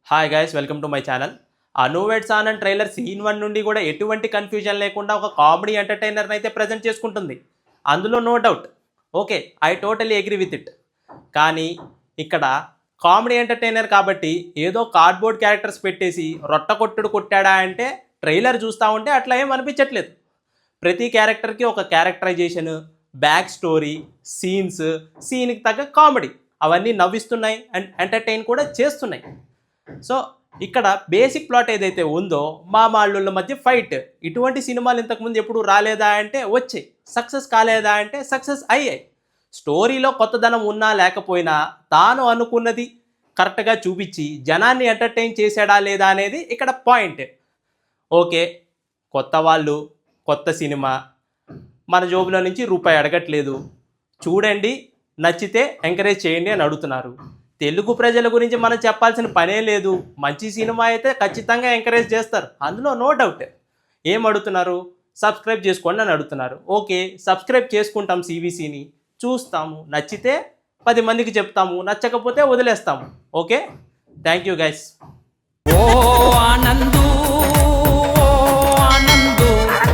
Hi guys, welcome to my channel. అనువేట్స్ Anand trailer scene 1 నుండి కూడా ఎటువంటి కన్ఫ్యూజన్ లేకుండా ఒక కామెడీ ఎంటర్టైనర్ని అయితే ప్రజెంట్ చేసుకుంటుంది. అందులో no doubt. Okay, I totally agree with it. కానీ ఇక్కడ కామెడీ ఎంటర్టైనర్ కాబట్టి ఏదో కార్డ్బోర్డ్ క్యారెక్టర్స్ పెట్టేసి రొట్ట కొట్టుడు కొట్టాడా అంటే ట్రైలర్ చూస్తూ ఉంటే అట్లా ఏం అనిపించట్లేదు. ప్రతి క్యారెక్టర్కి ఒక క్యారెక్టరైజేషన్, బ్యాక్ స్టోరీ, సీన్స్, సీన్కి తగ్గ కామెడీ అవన్నీ నవ్విస్తున్నాయి అండ్ ఎంటర్టైన్ కూడా చేస్తున్నాయి. సో ఇక్కడ బేసిక్ ప్లాట్ ఏదైతే ఉందో మామాళ్ళ మధ్య ఫైట్, ఇటువంటి సినిమాలు ఇంతకుముందు ఎప్పుడు రాలేదా అంటే వచ్చాయి, సక్సెస్ కాలేదా అంటే సక్సెస్ అయ్యాయి. స్టోరీలో కొత్తదనం ఉన్నా లేకపోయినా తాను అనుకున్నది కరెక్ట్గా చూపించి జనాన్ని ఎంటర్టైన్ చేసాడా లేదా అనేది ఇక్కడ పాయింట్. ఓకే, కొత్త వాళ్ళు, కొత్త సినిమా, మన జోబులో నుంచి రూపాయి అడగట్లేదు, చూడండి నచ్చితే ఎంకరేజ్ చేయండి అని అడుగుతున్నారు. తెలుగు ప్రజల గురించి మనం చెప్పాల్సిన పనే లేదు. మంచి సినిమా అయితే ఖచ్చితంగా ఎంకరేజ్ చేస్తారు, అందులో నో డౌట్. ఏం అడుగుతున్నారు? సబ్స్క్రైబ్ చేసుకోండి అని అడుగుతున్నారు. ఓకే, సబ్స్క్రైబ్ చేసుకుంటాం, సివిసిని చూస్తాము, నచ్చితే 10 మందికి చెప్తాము, నచ్చకపోతే వదిలేస్తాము. Okay, thank you guys. ఓ ఆనందు